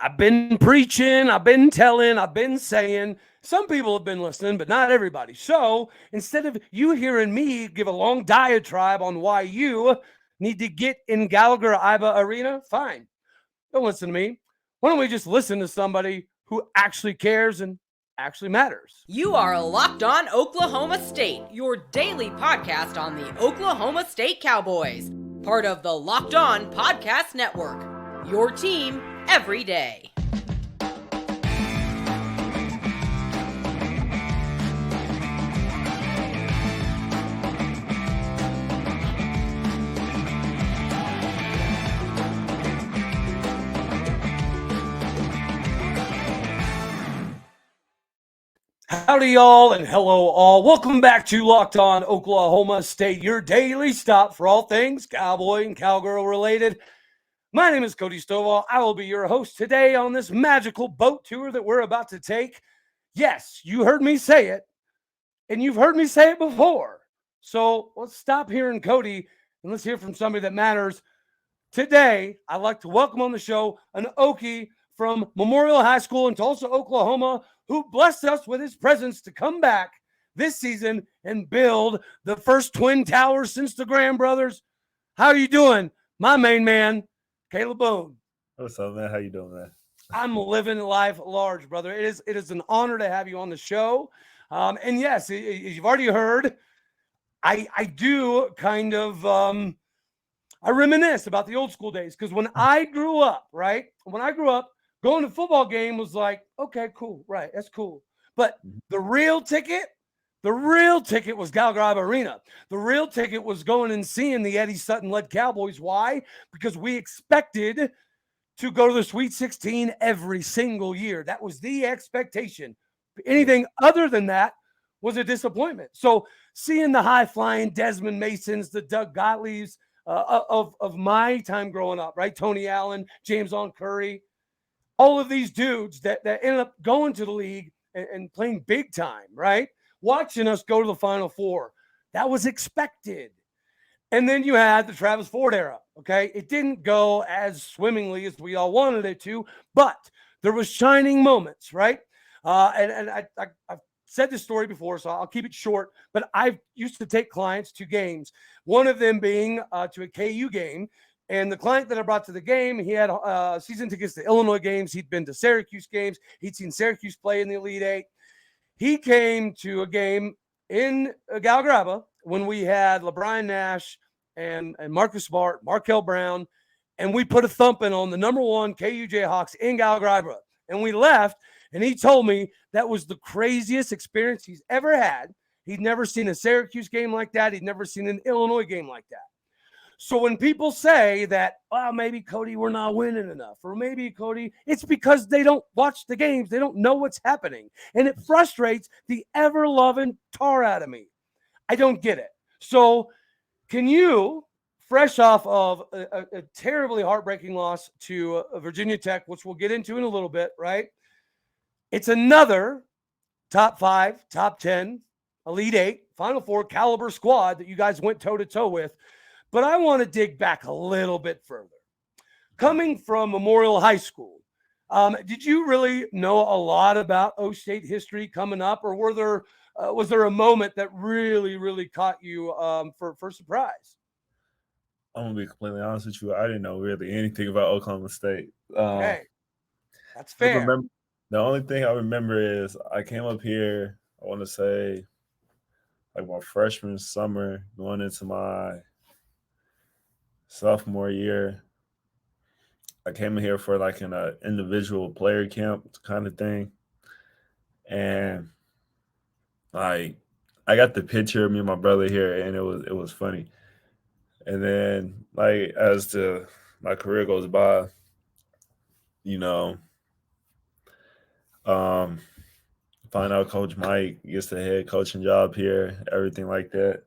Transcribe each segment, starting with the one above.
I've been preaching, I've been telling, I've been saying. Some people have been listening, but not everybody. So instead of you hearing me give a long diatribe on why you need to get in Gallagher-Iba Arena, fine. Don't listen to me. Why don't we just listen to somebody who actually cares and actually matters? You are Locked On Oklahoma State, your daily podcast on the Oklahoma State Cowboys, part of the Locked On Podcast Network. Your team every day. Howdy, y'all, and hello, all. Welcome back to Locked On Oklahoma State, your daily stop for all things Cowboy and Cowgirl related. My name is Cody Stovall. I will be your host today on this magical boat tour that we're about to take. Yes, you heard me say it, and you've heard me say it before. So let's stop hearing Cody and let's hear from somebody that matters. Today, I'd like to welcome on the show an Okie from Memorial High School in Tulsa, Oklahoma, who blessed us with his presence to come back this season and build the first Twin Towers since the Graham brothers. How are you doing, my main man, Kalib Boone? What's up, man? How you doing, man? I'm living life large, brother. It is an honor to have you on the show. And yes, you've already heard, I do kind of I reminisce about the old school days because when I grew up, right? When I grew up, going to a football game was like, okay, cool, right? That's cool. But the real ticket was Gallagher-Iba Arena. The real ticket was going and seeing the Eddie Sutton-led Cowboys. Why? Because we expected to go to the Sweet 16 every single year. That was the expectation. Anything other than that was a disappointment. So seeing the high-flying Desmond Masons, the Doug Gottliebs of my time growing up, right? Tony Allen, James On Curry, all of these dudes that ended up going to the league and playing big time, right? Watching us go to the Final Four. That was expected. And then you had the Travis Ford era, okay? It didn't go as swimmingly as we all wanted it to, but there was shining moments, right? And I've said this story before, so I'll keep it short, but I used to take clients to games, one of them being to a KU game. And the client that I brought to the game, he had season tickets to Illinois games. He'd been to Syracuse games. He'd seen Syracuse play in the Elite Eight. He came to a game in Gallagher-Iba when we had LeBron Nash and Marcus Smart, Markel Brown, and we put a thumping on the number one KU Jayhawks in Gallagher-Iba. And we left, and he told me that was the craziest experience he's ever had. He'd never seen a Syracuse game like that. He'd never seen an Illinois game like that. So when people say that, well, maybe, Cody, we're not winning enough, or maybe, Cody, it's because they don't watch the games. They don't know what's happening. And it frustrates the ever-loving tar out of me. I don't get it. So can you, fresh off of a terribly heartbreaking loss to Virginia Tech, which we'll get into in a little bit, right? It's another top 5, top 10, Elite 8, Final Four caliber squad that you guys went toe-to-toe with. But I want to dig back a little bit further. Coming from Memorial High School, did you really know a lot about O State history coming up, or was there a moment that really, really caught you for surprise? I'm gonna be completely honest with you. I didn't know really anything about Oklahoma State. Okay, that's fair. The only thing I remember is I came up here, I want to say, like my freshman summer, going into my sophomore year. I came in here for like an individual player camp kind of thing, and I got the picture of me and my brother here, and it was funny. And then like as my career goes by, you know, find out Coach Mike gets the head coaching job here, everything like that.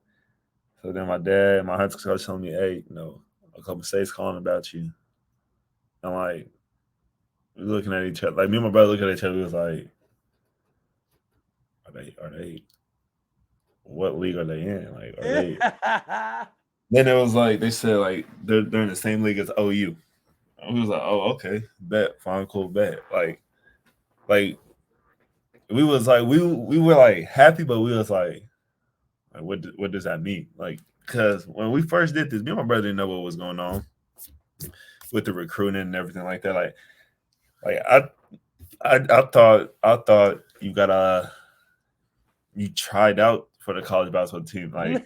So then my dad and my high school coach told me, hey, Oklahoma State's calling about you. I'm like, we're looking at each other. Like, me and my brother looking at each other. We was like, are they, what league are they in? Like, are they? Then it was like, they said, like, they're in the same league as OU. we was like, oh, okay, bet, fine, cool, bet. Like we was like we were like happy, but we was like what does that mean? Like, because when we first did this, me and my brother didn't know what was going on with the recruiting and everything like that. Like I thought you tried out for the college basketball team. Like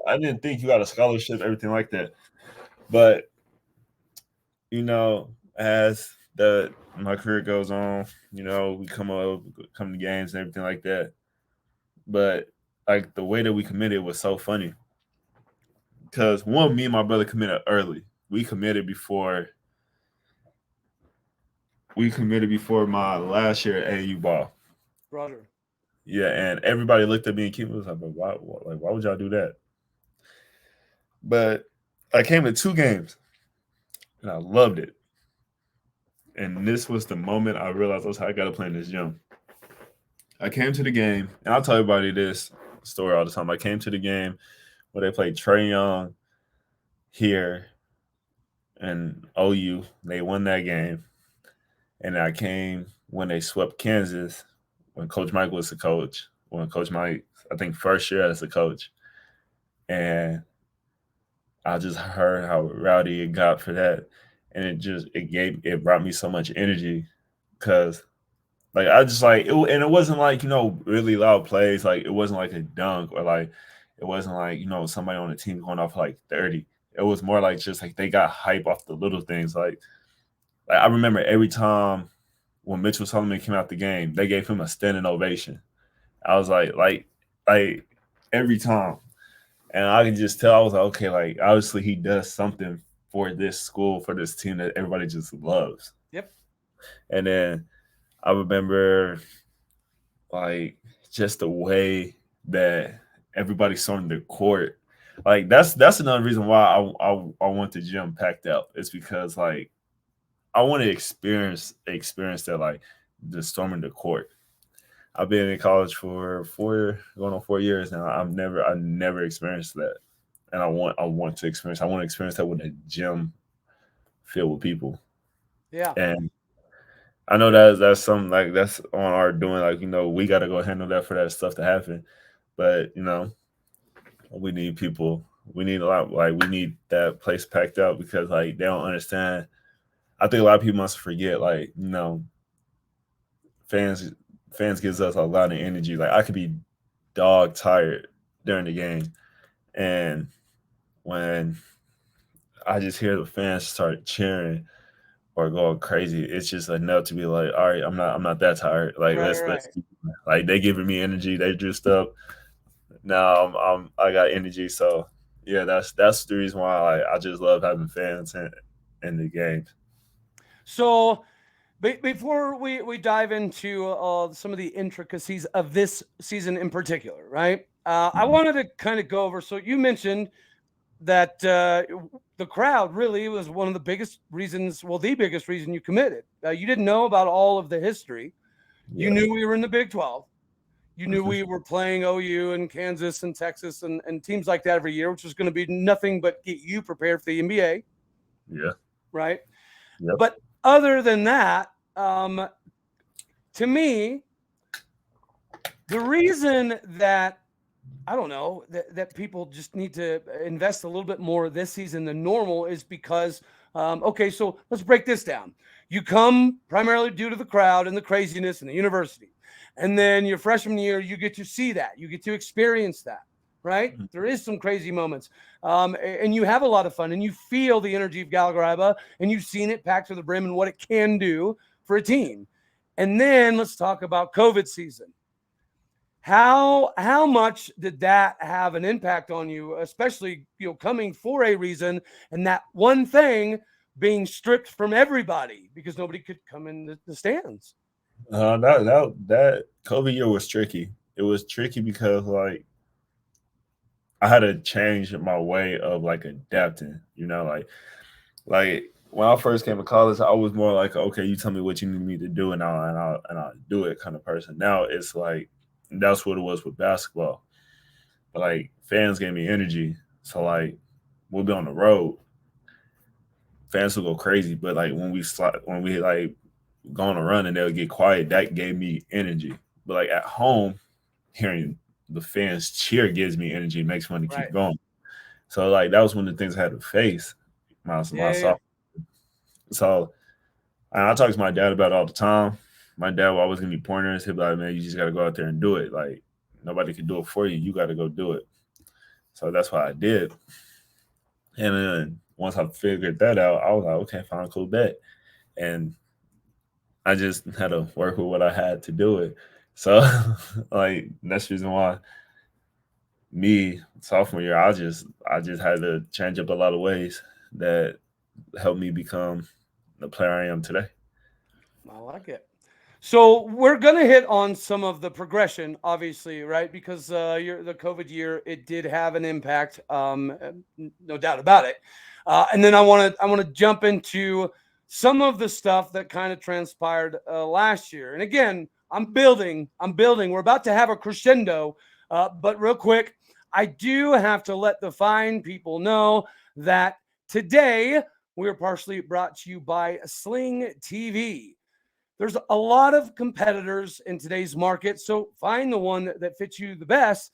I didn't think you got a scholarship, everything like that. But as my career goes on, we come to games and everything like that. But like the way that we committed was so funny because me and my brother committed early. We committed before my last year at AU ball. Roger. Yeah, and everybody looked at me and Kim was like, "But why would y'all do that?" But I came to 2 games, and I loved it. And this was the moment I realized I got to play in this gym. I came to the game, and I'll tell everybody this story all the time. I came to the game where they played Trae Young here and OU. They won that game. And I came when they swept Kansas, when Coach Mike was the coach, when Coach Mike, I think, first year as a coach. And I just heard how rowdy it got for that. And it brought me so much energy because like I just like it, and it wasn't like really loud plays. Like it wasn't like a dunk or like it wasn't like somebody on the team going off like 30. It was more like just like they got hype off the little things. Like I remember every time when Mitchell Solomon came out the game, they gave him a standing ovation. I was like every time, and I could just tell I was like, okay, like obviously he does something for this school, for this team that everybody just loves. Yep. And then I remember like just the way that everybody saw in the court. Like that's another reason why I want the gym packed out. It's because like I want to experience that, like the storming the court. I've been in college for going on 4 years now. I never experienced that, and I want to experience. I want to experience that with a gym filled with people. Yeah. And I know that's something like that's on our doing. Like we got to go handle that for that stuff to happen. But we need people. We need a lot. Like we need that place packed out because like they don't understand. I think a lot of people must forget. Like fans gives us a lot of energy. Like I could be dog tired during the game, and when I just hear the fans start cheering or going crazy, it's just enough to be like, all right, I'm not that tired. Like let's like they giving me energy. They juiced up. Now I got energy. So yeah, that's the reason why I just love having fans in the games. So before we dive into some of the intricacies of this season in particular, right? I wanted to kind of go over. So you mentioned that the crowd really was one of the biggest reasons, well, the biggest reason you committed. You didn't know about all of the history. You knew we were in the Big 12. You knew we were playing OU and Kansas and Texas and teams like that every year, which was going to be nothing but get you prepared for the NBA. Yeah. Right. Yep. But other than that, to me, the reason that I don't know that people just need to invest a little bit more this season than normal is because, okay, so let's break this down. You come primarily due to the crowd and the craziness and the university. And then your freshman year, you get to see that. You get to experience that, right? Mm-hmm. There is some crazy moments. And you have a lot of fun and you feel the energy of Gallagher-Iba and you've seen it packed to the brim and what it can do for a team. And then let's talk about COVID season. How much did that have an impact on you, especially coming for a reason and that one thing being stripped from everybody because nobody could come in the stands? That COVID year was tricky. It was tricky because like I had to change my way of like adapting. Like when I first came to college, I was more like, okay, you tell me what you need me to do, and I'll do it kind of person. Now it's like that's what it was with basketball. But like fans gave me energy, so like we'll be on the road, fans will go crazy. But like when we like go on a run and they'll get quiet, that gave me energy. But like at home, hearing the fans cheer gives me energy, makes me want to keep going. So like that was one of the things I had to face myself. So I talk to my dad about it all the time. My dad will always give me pointers. He'll be like, man, you just got to go out there and do it. Like, nobody can do it for you. You got to go do it. So that's what I did. And then once I figured that out, I was like, okay, fine, cool, bet. And I just had to work with what I had to do it. So, like, that's the reason why me, sophomore year, I just had to change up a lot of ways that helped me become the player I am today. I like it. So we're going to hit on some of the progression, obviously, right? Because the COVID year, it did have an impact, no doubt about it. And then I want to jump into some of the stuff that kind of transpired last year. And again, I'm building. We're about to have a crescendo, but real quick, I do have to let the fine people know that today we are partially brought to you by Sling TV. There's a lot of competitors in today's market, so find the one that fits you the best.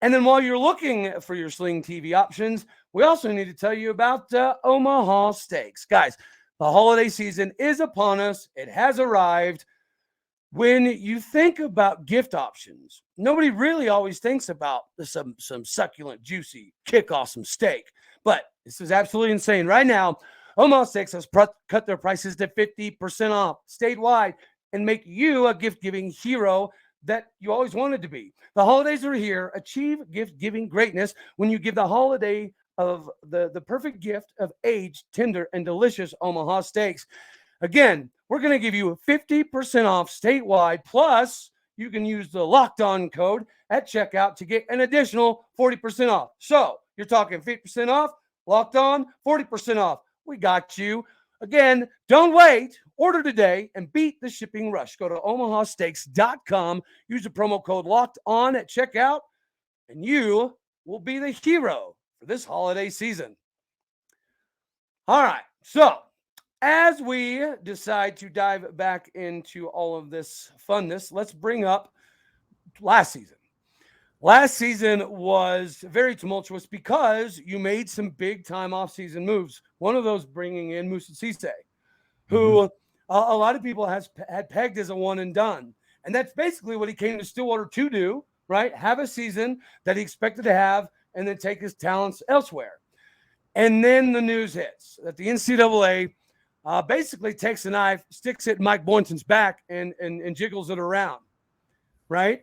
And then while you're looking for your Sling TV options, we also need to tell you about Omaha Steaks. Guys, the holiday season is upon us. It has arrived. When you think about gift options, nobody really always thinks about some succulent, juicy, kick-awesome steak. But this is absolutely insane. Right now, Omaha Steaks has cut their prices to 50% off statewide and make you a gift-giving hero that you always wanted to be. The holidays are here. Achieve gift-giving greatness when you give the holiday of the perfect gift of aged, tender, and delicious Omaha Steaks. Again, we're going to give you 50% off statewide, plus you can use the Locked On code at checkout to get an additional 40% off. So you're talking 50% off, Locked On, 40% off. We got you. Again, don't wait. Order today and beat the shipping rush. Go to omahasteaks.com. Use the promo code Locked On at checkout, and you will be the hero for this holiday season. All right. So as we decide to dive back into all of this funness, let's bring up last season. Last season was very tumultuous because you made some big-time off-season moves. One of those bringing in Moussa Cisse, who a lot of people had pegged as a one-and-done. And that's basically what he came to Stillwater to do, right? Have a season that he expected to have and then take his talents elsewhere. And then the news hits that the NCAA basically takes a knife, sticks it in Mike Boynton's back, and jiggles it around, right?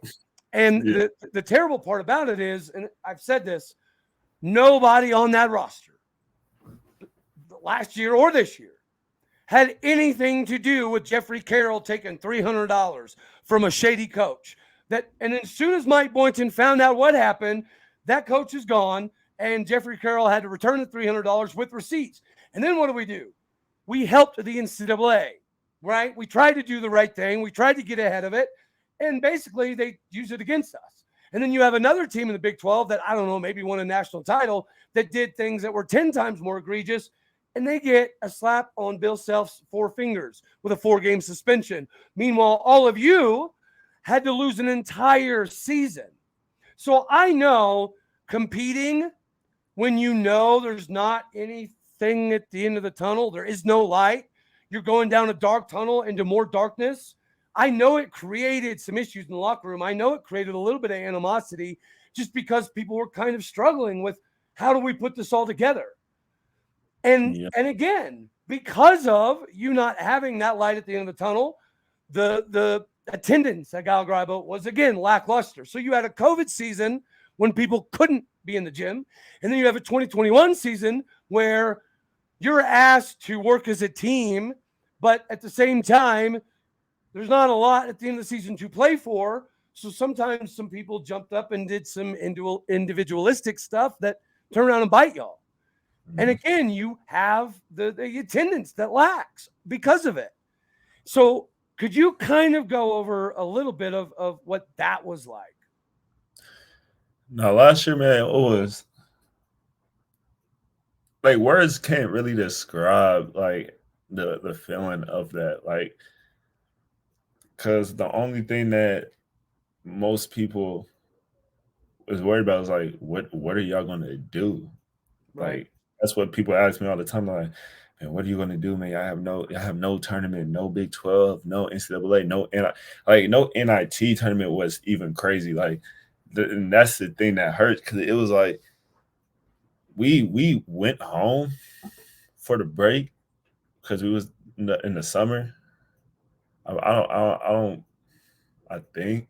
And the terrible part about it is, and I've said this, nobody on that roster last year or this year had anything to do with Jeffrey Carroll taking $300 from a shady coach. And as soon as Mike Boynton found out what happened, that coach is gone, and Jeffrey Carroll had to return the $300 with receipts. And then what do? We helped the NCAA, right? We tried to do the right thing. We tried to get ahead of it. And basically, they use it against us. And then you have another team in the Big 12 that, I don't know, maybe won a national title that did things that were 10 times more egregious. And they get a slap on Bill Self's four fingers with a 4-game suspension. Meanwhile, all of you had to lose an entire season. So I know competing when you know there's not anything at the end of the tunnel, there is no light, you're going down a dark tunnel into more darkness. I know it created some issues in the locker room. I know it created a little bit of animosity just because people were kind of struggling with how do we put this all together? And again, because of you not having that light at the end of the tunnel, the attendance at Gallagher-Iba was, again, lackluster. So you had a COVID season when people couldn't be in the gym. And then you have a 2021 season where you're asked to work as a team, but at the same time, there's not a lot at the end of the season to play for. So sometimes some people jumped up and did some individualistic stuff that turn around and bite y'all. And again, you have the attendance that lacks because of it. So could you kind of go over a little bit of what that was like? No, last year, man, it was like words can't really describe like the feeling of that. Like, because the only thing that most people is worried about is like, what are y'all gonna do? Right. Like, that's what people ask me all the time. Like, man, what are you gonna do, man? I have no tournament, no Big 12, no NCAA, no NIT tournament was even crazy. Like, and that's the thing that hurts because it was like we went home for the break because we was in the summer. I think,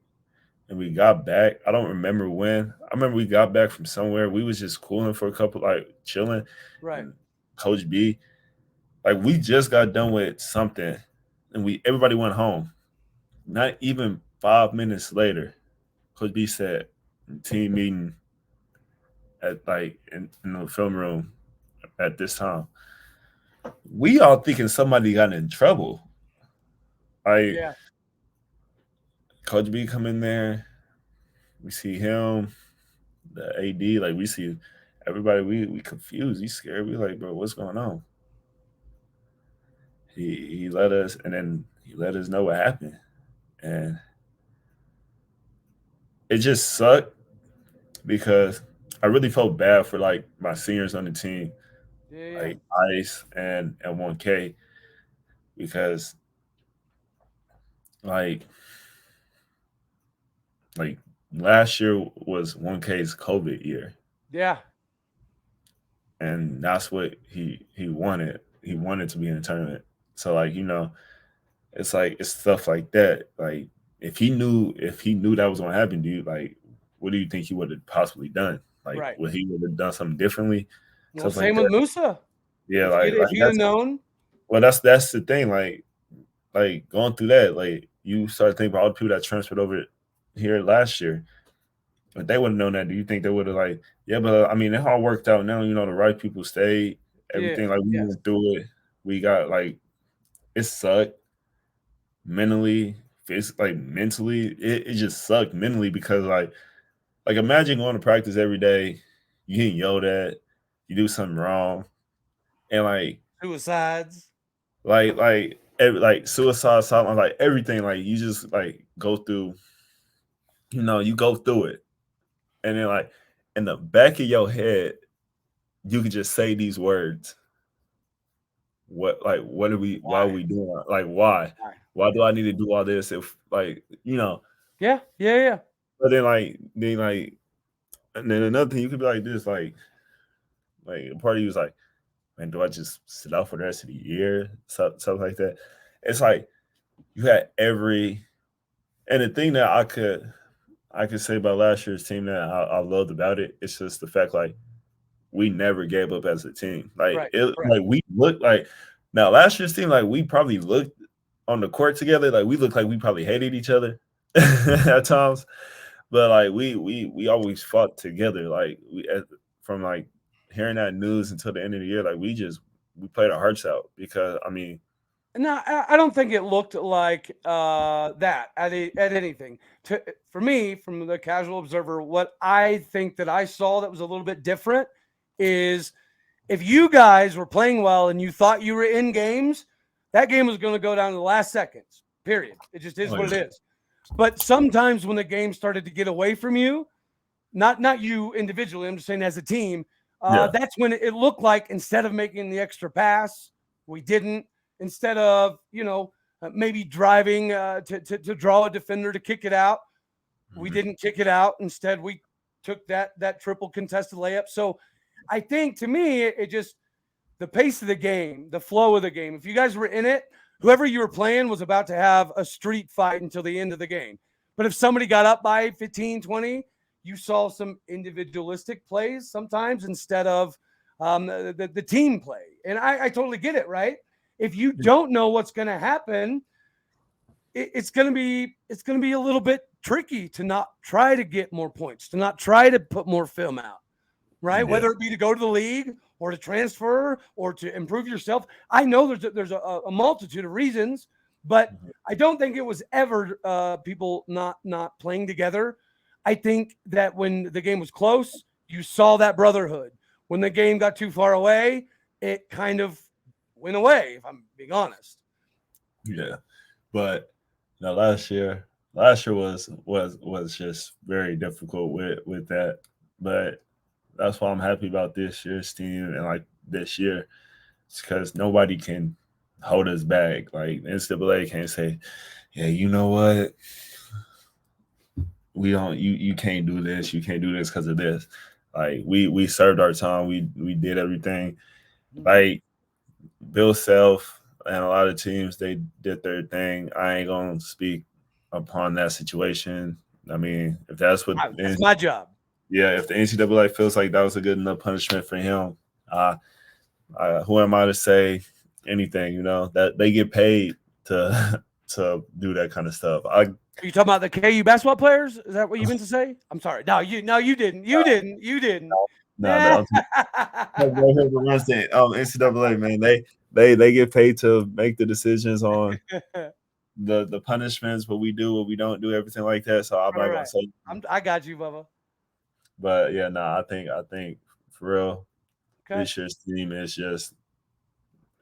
and we got back. I don't remember when. I remember we got back from somewhere. We was just cooling for a couple, like chilling, Right. and Coach B, like we just got done with something, and everybody went home. Not even 5 minutes later, Coach B said, "Team meeting at like in the film room at this time." We all thinking somebody got in trouble. Like Yeah. Coach B come in there, we see him, the AD, like we see everybody. We confused. We scared. We like, bro, what's going on? He let us, and then he let us know what happened, and it just sucked because I really felt bad for like my seniors on the team, Yeah. like Ice and 1K, because like like last year was 1K's COVID year, Yeah. and that's what he wanted. He wanted to be in the tournament. So like it's like it's stuff like that. Like if he knew that was gonna happen, dude, like what do you think he would have possibly done? Like Right. would he would have done something differently? Well, Stuff like same with that. Musa. Yeah, If like he'd have that's known, well that's the thing. Like going through that, like you start thinking about all the people that transferred over here last year. If they would have known that, do you think they would have like, yeah, but I mean it all worked out now, the right people stayed, yeah, everything like we yes, went through it. We got like it sucked mentally, physically, like mentally, it just sucked mentally because like imagine going to practice every day, you getting yelled at, you do something wrong, and suicides. like suicide, something like everything, like you just like go through, you go through it, and then like in the back of your head, you can just say these words. What are we? Why are Why? we doing that? Like why? Why? Why do Yeah. I need to do all this if Yeah. Yeah. Yeah. But then and then another thing you could be like this, like a part of you is like, man, do I just sit out for the rest of the year? Something like that. It's like you had and the thing that I could say about last year's team that I loved about it, it's just the fact like we never gave up as a team. Like Right. it Correct. like we looked like now last year's team, like we probably looked on the court together, like we looked like we probably hated each other at times. But like we always fought together. Like from like hearing that news until the end of the year, like we played our hearts out because I mean, No, I don't think it looked like that at anything. For me, from the casual observer, what I think that I saw that was a little bit different is if you guys were playing well and you thought you were in games, that game was going to go down to the last seconds. Period. It just is oh, what yeah. it is. But sometimes when the game started to get away from you, not you individually, I'm just saying as a team, Yeah. that's when it looked like instead of making the extra pass, we didn't. Instead of maybe driving to draw a defender to kick it out, we Mhm. didn't kick it out. Instead, we took that triple contested layup. So I think to me, it just the pace of the game, the flow of the game. If you guys were in it, whoever you were playing was about to have a street fight until the end of the game. But if somebody got up by 15, 20, you saw some individualistic plays sometimes instead of the team play. And I totally get it, right? If you don't know what's going to happen, it's going to be a little bit tricky to not try to get more points, to not try to put more film out, right? Yeah. Whether it be to go to the league or to transfer or to improve yourself. I know there's a multitude of reasons, but I don't think it was ever people not playing together. I think that when the game was close, you saw that brotherhood. when the game got too far away, it kind of went away, if I'm being honest. Yeah, but last year was just very difficult with that. But that's why I'm happy about this year's team and like this year, it's because nobody can hold us back. Like NCAA can't say, yeah, you know what, we don't, you can't do this, because of this. Like we served our time, we did everything. Like Bill Self and a lot of teams, they did their thing. I ain't gonna speak upon that situation. I mean, if that's what That's my job. Yeah, if the NCAA feels like that was a good enough punishment for him, who am I to say anything? That they get paid to to do that kind of stuff. Are you talking about the KU basketball players? Is that what you meant to say? I'm sorry. No, you didn't. You didn't. No, NCAA, man, they get paid to make the decisions on the punishments, what we do, what we don't do, everything like that. So I'm not gonna say. I got you, Bubba. But yeah, I think for real, this year's team is just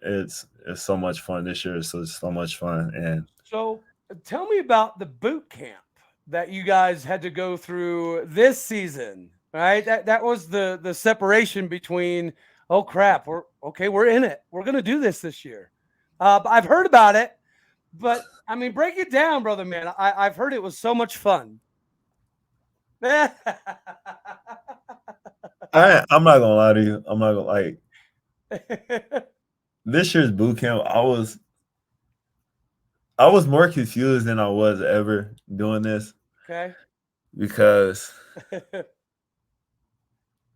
it's so much fun. This year is so much fun. And so tell me about the boot camp that you guys had to go through this season, right? That was the separation between, oh crap, we're in it. We're gonna do this year. I've heard about it, but I mean, break it down, brother man. I've heard it was so much fun. I'm not gonna lie to you. I'm not gonna this year's boot camp. I was more confused than I was ever doing this. Okay. Because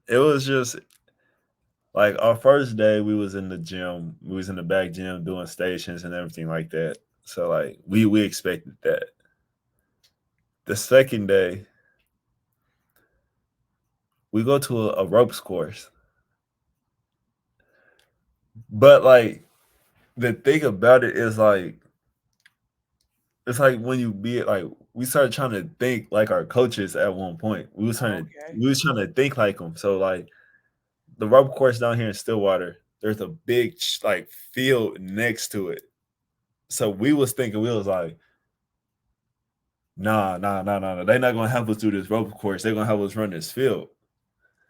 it was just like our first day, we was in the gym. We was in the back gym doing stations and everything like that. So like we expected that. The second day, we go to a ropes course. But like the thing about it is like it's like when you be like we started trying to think like our coaches at one point. We was trying to think like them. So like the rope course down here in Stillwater, there's a big like field next to it. So we was thinking, we was like, nah. They're not gonna help us do this rope course. They're gonna help us run this field.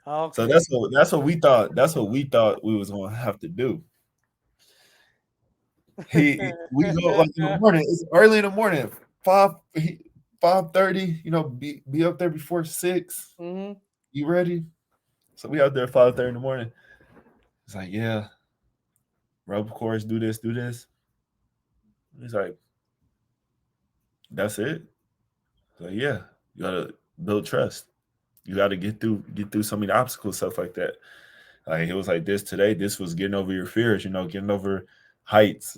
Okay. So that's what we thought. That's what we thought we was gonna have to do. We go like in the morning. It's early in the morning, 5:30. Be up there before 6. Mm-hmm. You ready? So we out there 5:30 in the morning. It's like, yeah, rope course, do this. He's like, that's it. So yeah, you gotta build trust. You gotta get through so many obstacles, stuff like that. Like it was like this today. This was getting over your fears, getting over heights,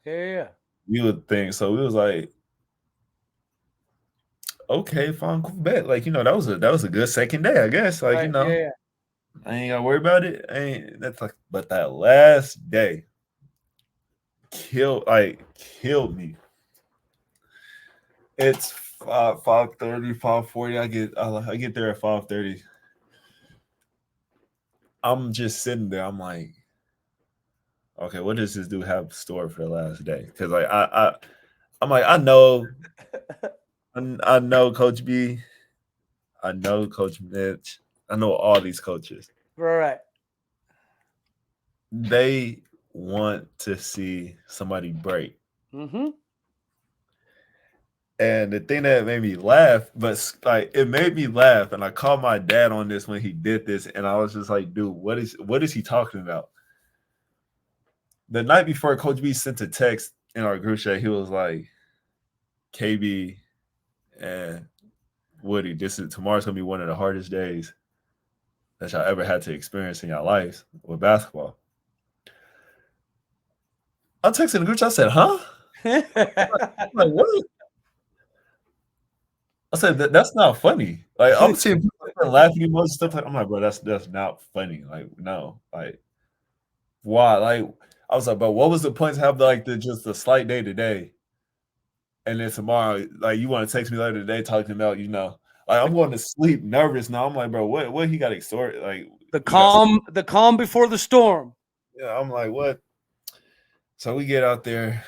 Yeah. We would think. So we was like, okay, fine, cool, bet. Like, that was a good second day, I guess. Like, right, yeah. I ain't gotta worry about it. But that last day killed me. It's 5:30, 5:40. I get there at 5:30. I'm just sitting there. I'm like, okay, what does this dude have stored for the last day? Because like I'm like, I know Coach B, I know Coach Mitch, I know all these coaches. Right. They want to see somebody break. Mm-hmm. And the thing that made me laugh, it made me laugh, and I called my dad on this when he did this, and I was just like, dude, what is he talking about? The night before, Coach B sent a text in our group chat. He was like, KB and Woody, tomorrow's gonna be one of the hardest days that y'all ever had to experience in your lives with basketball. I texted the group chat. I said, huh? I'm like, what? I said, that's not funny. Like, I'm seeing people laughing emoji stuff. Like, I'm like, bro, that's not funny. Like, no. Like, why? Like, I was like, but what was the point to have just a slight day today? And then tomorrow, like, you want to text me later today talking about, Like I'm going to sleep nervous now. I'm like, bro, what he got extorted? Like The calm before the storm. Yeah, I'm like, what? So we get out there.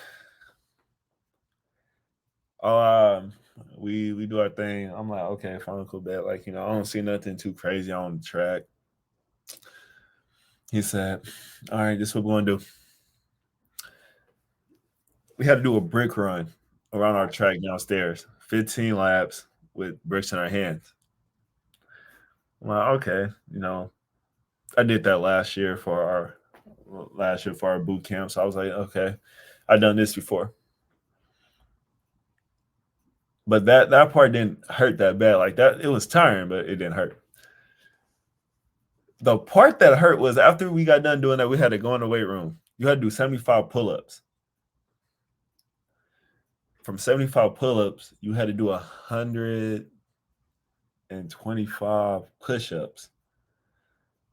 We do our thing. I'm like, okay, fine, cool, bet. Like, I don't see nothing too crazy on the track. He said, all right, this is what we're gonna do. We had to do a brick run around our track downstairs, 15 laps with bricks in our hands. I'm like, okay, I did that last year for our boot camp. So I was like, okay, I've done this before. But that part didn't hurt that bad. Like that, it was tiring, but it didn't hurt. The part that hurt was after we got done doing that, we had to go in the weight room. You had to do 75 pull-ups. From 75 pull-ups, you had to do 125 push-ups.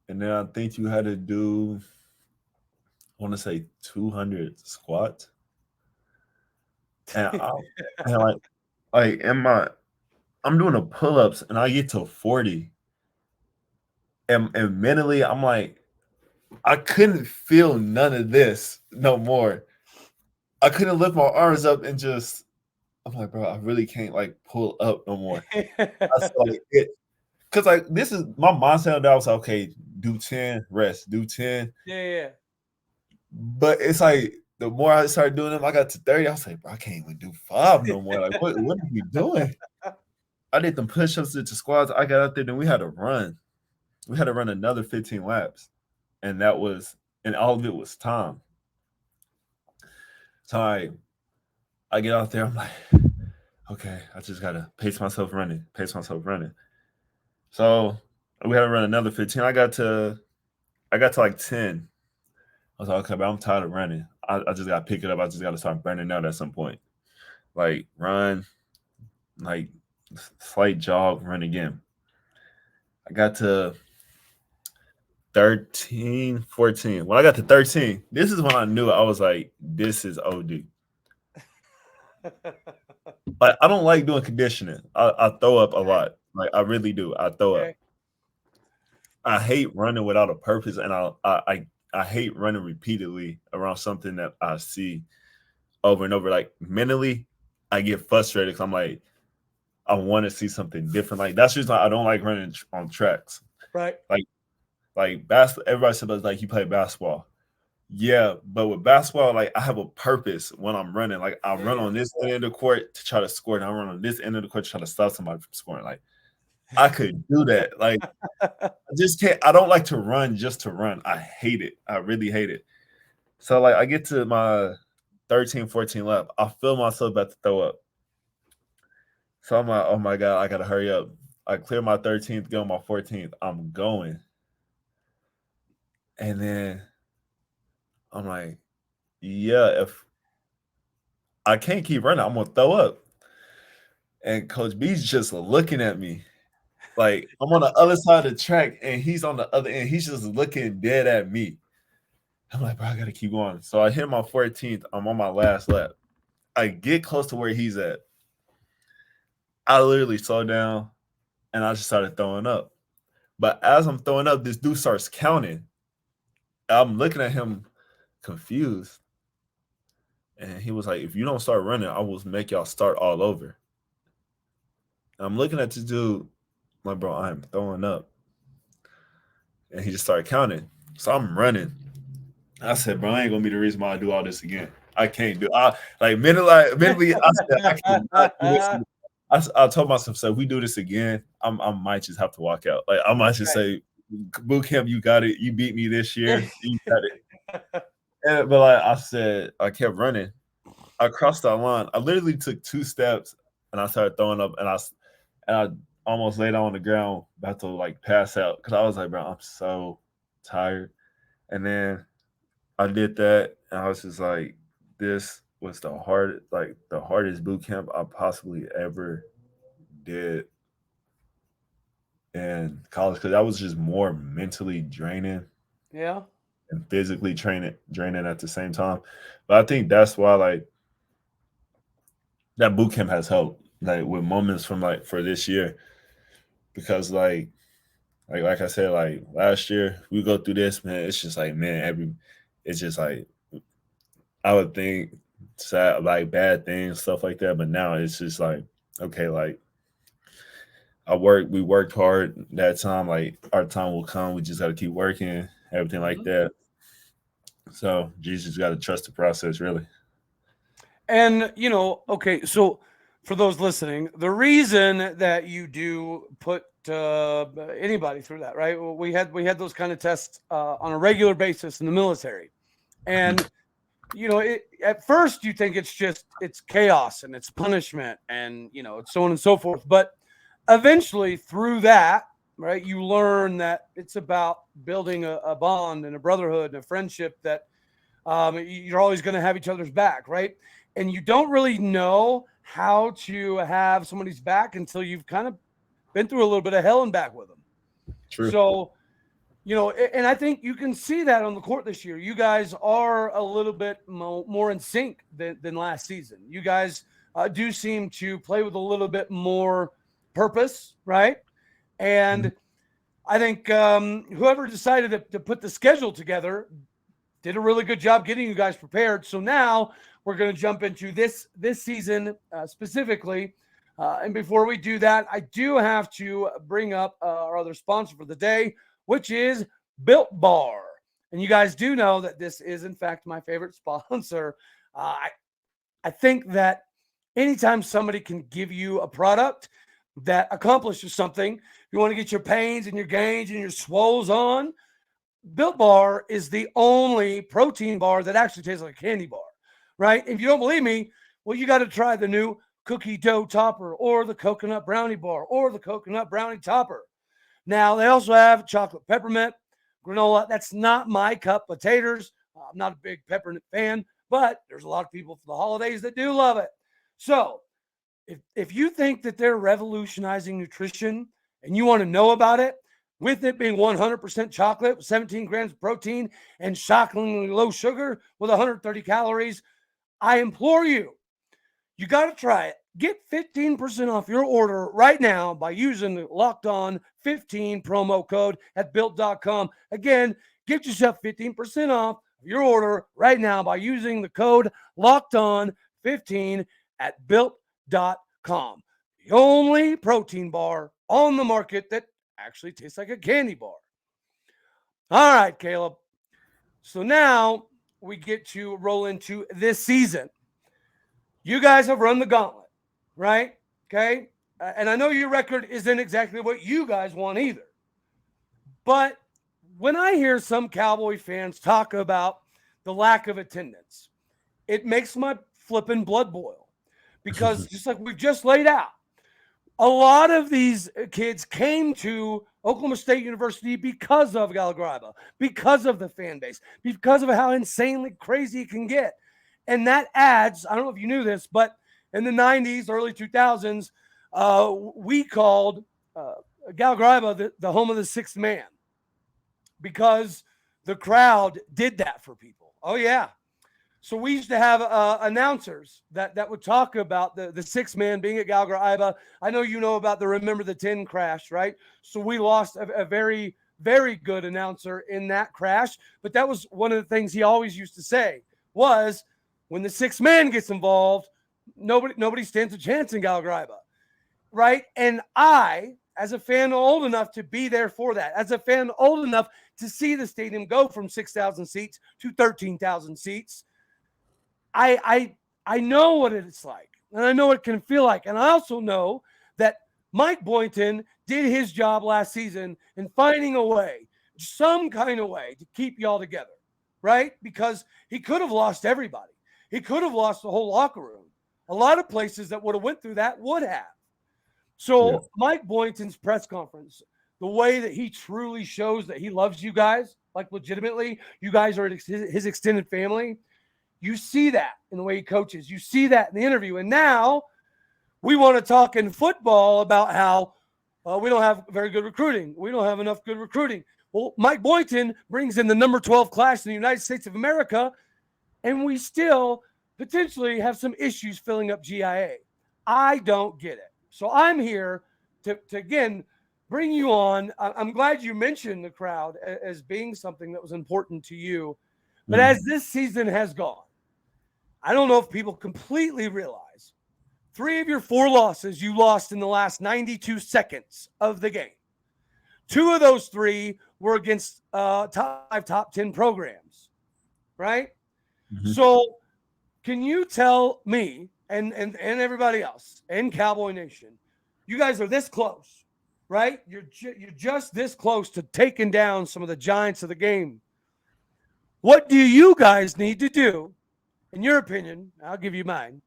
And then I think you had to do, I want to say 200 squats. And I'm doing the pull-ups and I get to 40. And mentally, I'm like, I couldn't feel none of this no more. I couldn't lift my arms up and I'm like, bro, I really can't like pull up no more. That's like it. Cause like this is my mindset that I was like, okay, do 10, rest, do 10. Yeah. But it's like the more I started doing them, I got to 30. I was like, bro, I can't even do 5 no more. Like, what are we doing? I did them push-ups, did the squats. I got out there, then we had to run. We had to run another 15 laps. And all of it was time. So I get out there, I'm like, okay, I just gotta pace myself running. So we had to run another 15. I got to like 10. I was like, okay, but I'm tired of running. I just gotta pick it up. I just gotta start burning out at some point. Like run, like slight jog, run again. I got to 13, 14. When I got to 13, this is when I knew I was like, this is OD. Like I don't like doing conditioning. I throw up a lot. Like I really do. I throw up. I hate running without a purpose, and I hate running repeatedly around something that I see over and over. Like mentally, I get frustrated because I'm like, I want to see something different. Like that's just I don't like running on tracks. Right. Like basketball. Everybody said like you play basketball. Yeah, but with basketball, like I have a purpose when I'm running. Like I run on this end of the court to try to score, and I run on this end of the court to try to stop somebody from scoring. Like I could do that. Like I just can't. I don't like to run just to run. I hate it. I really hate it. So like I get to my 13, 14 lap. I feel myself about to throw up. So I'm like, oh my God, I gotta hurry up. I clear my 13th, go on my 14th. I'm going. And then I'm like, yeah, if I can't keep running, I'm gonna throw up. And Coach B's just looking at me. Like I'm on the other side of the track and he's on the other end. He's just looking dead at me. I'm like, bro, I gotta keep going. So I hit my 14th. I'm on my last lap. I get close to where he's at. I literally slowed down and I just started throwing up. But as I'm throwing up, this dude starts counting. I'm looking at him confused. And he was like, if you don't start running, I will make y'all start all over. And I'm looking at this dude, I'm like, bro, I'm throwing up. And he just started counting. So I'm running. I said, bro, I ain't gonna be the reason why I do all this again. I can't do it. Mentally, I said, I cannot do this again. I told myself, so if we do this again, I might just have to walk out. Like I might just say, boot camp, you got it. You beat me this year. You got it. But like I said, I kept running. I crossed that line. I literally took 2 steps and I started throwing up and I almost laid on the ground about to like pass out because I was like, bro, I'm so tired. And then I did that and I was just like, this was the hardest boot camp I possibly ever did in college because that was just more mentally draining. Yeah. And physically draining at the same time. But I think that's why like that boot camp has helped. Like with moments from like for this year, because like I said, like last year we go through this, man. It's just like, man, it's just like I would think sad, like bad things, stuff like that. But now it's just like, okay, like we worked hard that time. Like our time will come. We just got to keep working, everything like that. So Jesus got to trust the process, really. And, okay, so for those listening, the reason that you do put anybody through that, right? Well, we had those kind of tests on a regular basis in the military. And, at first you think it's chaos and it's punishment and, it's so on and so forth. But eventually through that, right, you learn that it's about building a bond and a brotherhood and a friendship that you're always going to have each other's back, right? And you don't really know how to have somebody's back until you've kind of been through a little bit of hell and back with them. True. So, and I think you can see that on the court this year. You guys are a little bit more in sync than last season. You guys do seem to play with a little bit more purpose, right? And I think whoever decided to put the schedule together did a really good job getting you guys prepared. So now we're going to jump into this season specifically. And before we do that, I do have to bring up our other sponsor for the day, which is Built Bar. And you guys do know that this is, in fact, my favorite sponsor. I think that anytime somebody can give you a product that accomplishes something, you want to get your pains and your gains and your swolls on, Built Bar is the only protein bar that actually tastes like a candy bar, right? If you don't believe me, well, you got to try the new cookie dough topper or the coconut brownie bar or the coconut brownie topper. Now, they also have chocolate peppermint, granola. That's not my cup of taters. I'm not a big peppermint fan, but there's a lot of people for the holidays that do love it. So if you think that they're revolutionizing nutrition and you want to know about it, with it being 100% chocolate with 17 grams of protein and shockingly low sugar with 130 calories, I implore you, you got to try it. Get 15% off your order right now by using the Locked On 15 promo code at built.com. Again, get yourself 15% off your order right now by using the code Locked On 15 at built.com. The only protein bar on the market that actually tastes like a candy bar. All right, Caleb. So now we get to roll into this season. You guys have run the gauntlet, right? Okay. And I know your record isn't exactly what you guys want either. But when I hear some Cowboy fans talk about the lack of attendance, it makes my flipping blood boil. Because just like we've just laid out, a lot of these kids came to Oklahoma State University because of Gallagher-Iba, because of the fan base, because of how insanely crazy it can get. And that adds, I don't know if you knew this, but in the 90s, early 2000s, we called Gallagher-Iba the home of the sixth man because the crowd did that for people. Oh, yeah. So we used to have announcers that would talk about the sixth man being at Gallagher-Iba. I know you know about the Remember the 10 crash, right? So we lost a very, very good announcer in that crash. But that was one of the things he always used to say was when the sixth man gets involved, nobody stands a chance in Gallagher-Iba, right? And I, as a fan old enough to be there for that, as a fan old enough to see the stadium go from 6,000 seats to 13,000 seats, I know what it's like, and I know what it can feel like. And I also know that Mike Boynton did his job last season in finding a way, some kind of way, to keep y'all together, right? Because he could have lost everybody. He could have lost the whole locker room. A lot of places that would have went through that would have. So yeah. Mike Boynton's press conference, the way that he truly shows that he loves you guys, like legitimately, you guys are his extended family. You see that in the way he coaches. You see that in the interview. And now we want to talk in football about how we don't have very good recruiting. We don't have enough good recruiting. Well, Mike Boynton brings in the number 12 class in the United States of America, and we still potentially have some issues filling up GIA. I don't get it. So I'm here to again, bring you on. I'm glad you mentioned the crowd as being something that was important to you. But as this season has gone, I don't know if people completely realize 3 of your 4 losses you lost in the last 92 seconds of the game. 2 of those 3 were against top 5, top 10 programs, right? Mm-hmm. So can you tell me and everybody else and Cowboy Nation, you guys are this close, right? You're just this close to taking down some of the giants of the game. What do you guys need to do, in your opinion? I'll give you mine.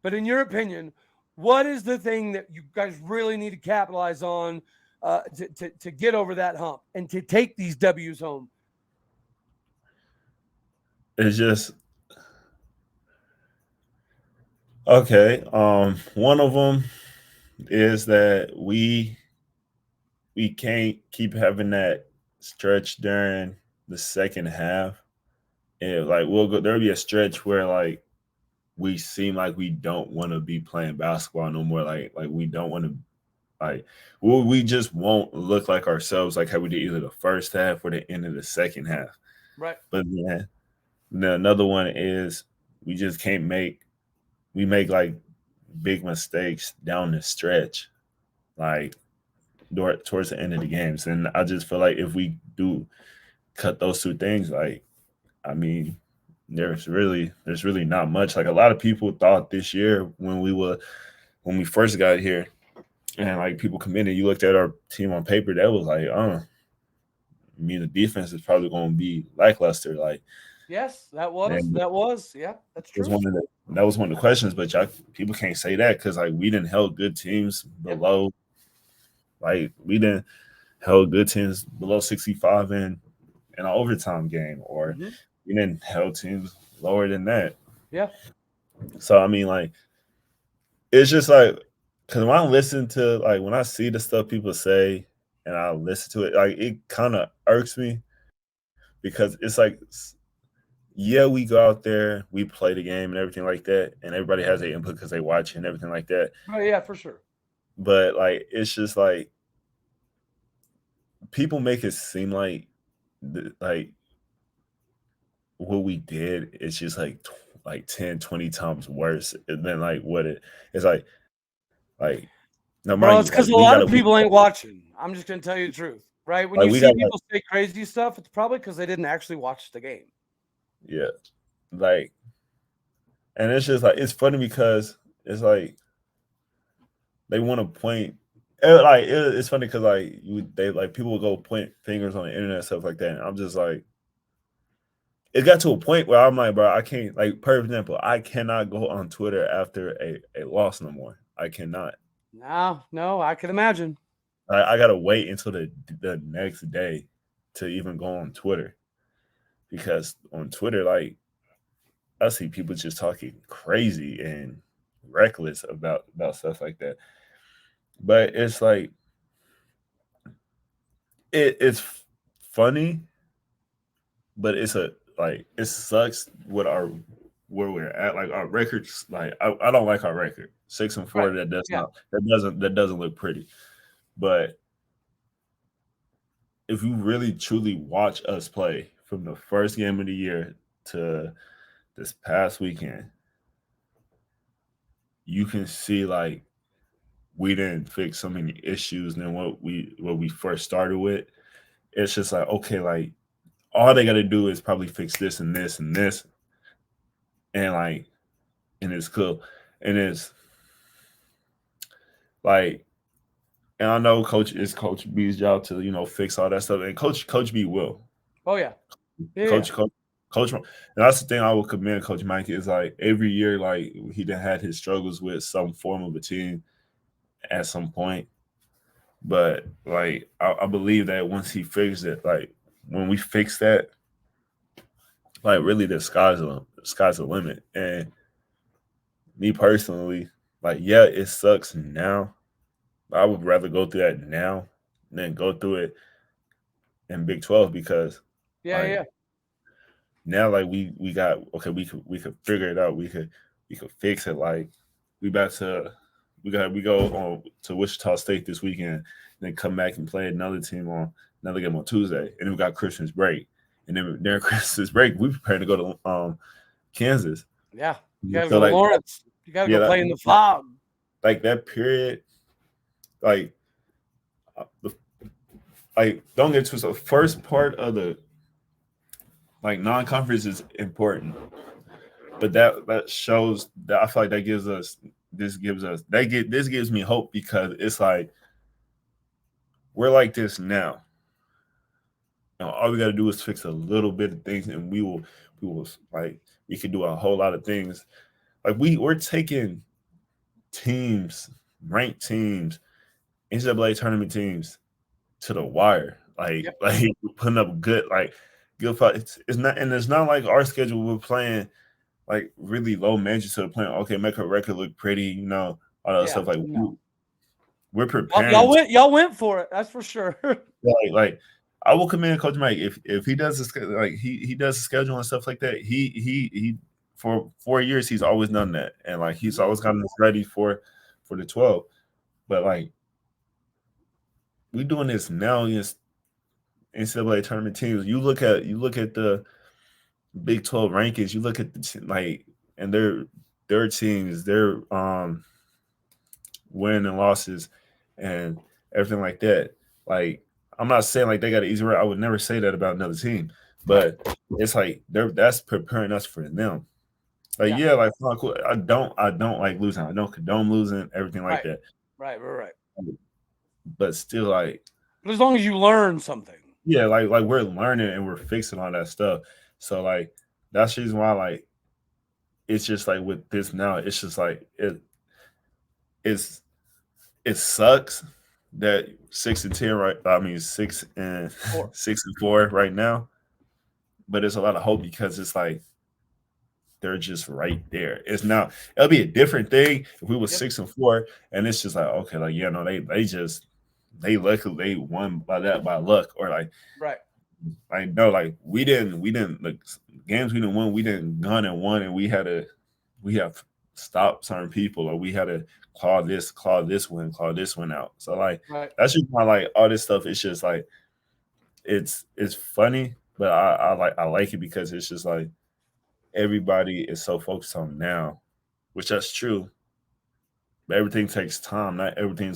But in your opinion, what is the thing that you guys really need to capitalize on to get over that hump and to take these W's home? It's just okay. One of them is that we can't keep having that stretch during the second half. And like there'll be a stretch where like we seem like we don't want to be playing basketball no more. Like we don't want to we just won't look like ourselves like how we did either the first half or the end of the second half. Right. But then another one is we just can't make like big mistakes down the stretch, like towards the end of the games. And I just feel like if we do cut those 2 things, like I mean, there's really not much. Like a lot of people thought this year when we first got here and like people committed, you looked at our team on paper, that was like, I mean, the defense is probably going to be lackluster. Like, yes, that was, yeah, that's true. That was one of the questions, but people can't say that because like we didn't held good teams below, like we didn't held good teams below 65 in an overtime game, or we didn't held teams lower than that. Yeah. So I mean, like, it's just like because when I listen to when I see the stuff people say and I listen to it, like it kind of irks me because it's like, yeah, we go out there, we play the game and everything like that, and everybody has their input because they watch it and everything like that. Oh yeah, for sure. But like, it's just like people make it seem like what we did is just like 10, 20 times worse than like what it is like. No, bro, it's because a lot of people ain't watching. I'm just gonna tell you the truth, right? When you see people say crazy stuff, it's probably because they didn't actually watch the game. Yeah, like, and it's just like it's funny because it's like they want to point. Like it's funny because like people will go point fingers on the internet and stuff like that, and I'm just like, it got to a point where I'm like, bro, I can't, like, for example, I cannot go on Twitter after a loss no more. I cannot. No, I can imagine. I gotta wait until the next day to even go on Twitter, because on Twitter, like, I see people just talking crazy and reckless about stuff like that. But it's like it's funny, but it sucks where we're at. Like our records, like I don't like our record. 6-4. Right. That doesn't look pretty. But if you really truly watch us play from the first game of the year to this past weekend, you can see like we didn't fix so many issues than what we first started with. It's just like, okay, like all they got to do is probably fix this and this and this, and it's cool. And it's like, and I know Coach B's job to fix all that stuff, and Coach B will. Oh yeah, Coach. And that's the thing I would commend Coach Mike is like every year, like he done had his struggles with some form of a team at some point, but like I believe that once he fixes it, like when we fix that, like really the sky's the limit. And me personally, like, yeah, it sucks now. I would rather go through that now than go through it in Big 12, because now like we got, okay, we could figure it out. We could fix it. Like we about to we go on to Wichita State this weekend, and then come back and play another game on Tuesday, and then we got Christmas break, and then during Christmas break we preparing to go to Kansas. Yeah, you gotta So, go to Lawrence. You gotta go play in the Phog. Like that period, like don't get twisted. The first part of the non-conference is important, but that shows that I feel like this gives me hope, because it's like we're like this now. All we got to do is fix a little bit of things, and we will like we can do a whole lot of things. Like we're taking teams, ranked teams, NCAA tournament teams to the wire. Like we're putting up good fight. It's not like our schedule. We're playing like really low majors, so playing make our record look pretty, all that stuff. Like we're preparing. Y'all went for it. That's for sure. like I will commend Coach Mike if he does he does the schedule and stuff like that. He for 4 years he's always done that, and he's always gotten us ready for the 12. But we doing this now against NCAA tournament teams. You look at the Big 12 rankings. You look at and their teams, their win and losses and everything like that. I'm not saying they got an easy road. I would never say that about another team, but it's that's preparing us for them. I don't like losing. I don't condone losing, everything like that. Right. But still, but as long as you learn something. Yeah, we're learning and we're fixing all that stuff. So that's the reason why it's just with this now, it's just it sucks that 6-10 right. I mean 6-4 right now, but it's a lot of hope because it's they're just right there. It's now it'll be a different thing if we were 6-4 and it's just they luckily they won by luck or right. We didn't the games we didn't win, we didn't gun and won, and we have stopped certain people, or we had to claw this one out. So that's just why all this stuff. It's just it's funny, but I like it because it's just everybody is so focused on now, which that's true. But everything takes time. Not everything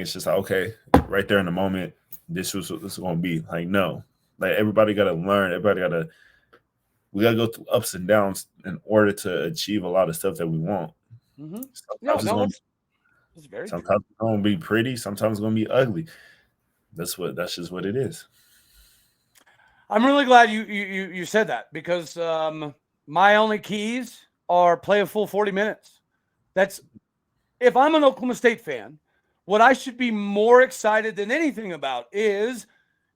is just okay, right there in the moment. This is what this is going to be. No, everybody got to learn. We got to go through ups and downs in order to achieve a lot of stuff that we want. Mm-hmm. Sometimes it's going to be pretty. Sometimes it's going to be ugly. That's just what it is. I'm really glad you said that, because my only keys are play a full 40 minutes. That's if I'm an Oklahoma State fan, what I should be more excited than anything about is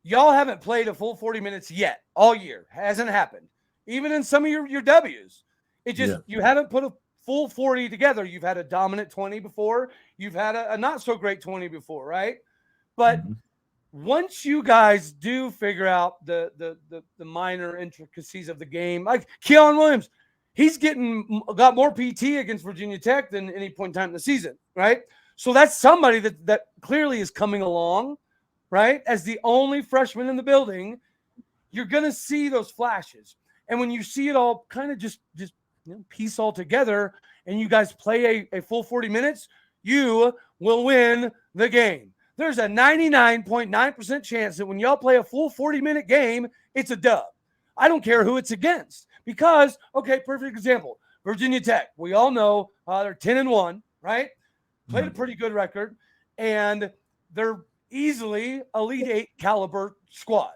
y'all haven't played a full 40 minutes yet all year. Hasn't happened. Even in some of your W's. It just you haven't put a full 40 together. You've had a dominant 20 before. You've had a not so great 20 before, right? But once you guys do figure out the minor intricacies of the game, like Keon Williams, he's got more PT against Virginia Tech than any point in time in the season, right? So that's somebody that clearly is coming along, right? As the only freshman in the building, you're going to see those flashes. And when you see it all kind of just piece all together and you guys play a full 40 minutes, you will win the game. There's a 99.9% chance that when y'all play a full 40-minute game, it's a dub. I don't care who it's against because, perfect example, Virginia Tech. We all know they're 10-1, right? Played a pretty good record, and they're easily Elite 8 caliber squad.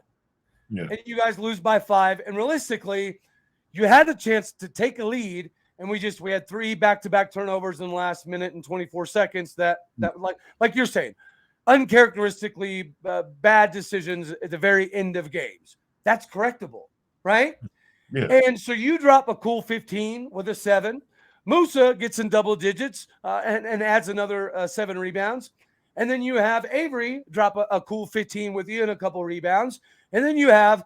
Yeah. And you guys lose by 5, and realistically, you had the chance to take a lead, and we had 3 back-to-back turnovers in the last minute and 24 seconds that like you're saying, uncharacteristically bad decisions at the very end of games. That's correctable, right? Yeah. And so you drop a cool 15 with a 7. Musa gets in double digits and adds another 7 rebounds. And then you have Avery drop a cool 15 with you and a couple rebounds. And then you have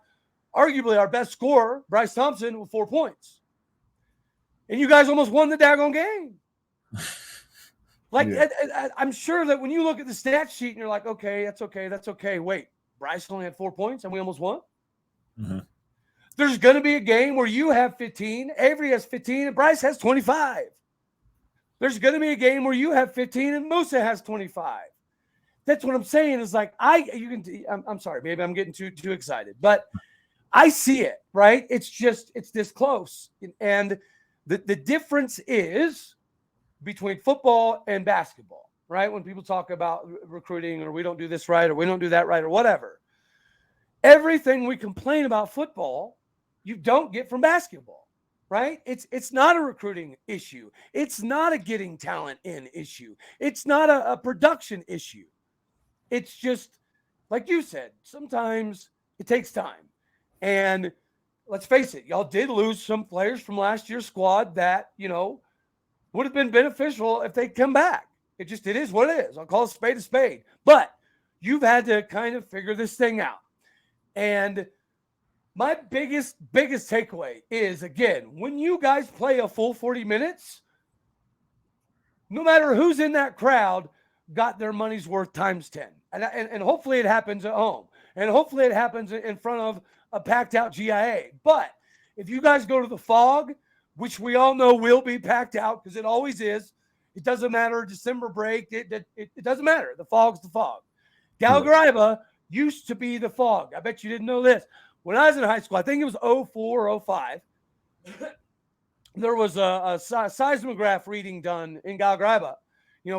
arguably our best scorer, Bryce Thompson, with 4 points. And you guys almost won the daggone game. Like, Yeah. I'm sure that when you look at the stat sheet and you're like, okay, that's okay, that's okay. Wait, Bryce only had 4 points and we almost won? Mhm. There's going to be a game where you have 15, Avery has 15, and Bryce has 25. There's going to be a game where you have 15 and Musa has 25. That's what I'm saying is like, I'm sorry, maybe I'm getting too excited, but I see it, right? It's this close. And the difference is between football and basketball, right? When people talk about recruiting or we don't do this right or we don't do that right or whatever, everything we complain about football, you don't get from basketball, right? It's not a recruiting issue. It's not a getting talent in issue. It's not a production issue. It's just, like you said, sometimes it takes time. And let's face it, y'all did lose some players from last year's squad that, would have been beneficial if they come back. It is what it is. I'll call a spade a spade. But you've had to kind of figure this thing out. And my biggest takeaway is, again, when you guys play a full 40 minutes, no matter who's in that crowd, got their money's worth times 10. And hopefully it happens at home. And hopefully it happens in front of a packed out GIA. But if you guys go to the Phog, which we all know will be packed out because it always is. It doesn't matter. December break. It doesn't matter. The Phog's the Phog. Gallagher-Iba used to be the Phog. I bet you didn't know this. When I was in high school, I think it was 04 or 05, there was a seismograph reading done in Gallagher-Iba,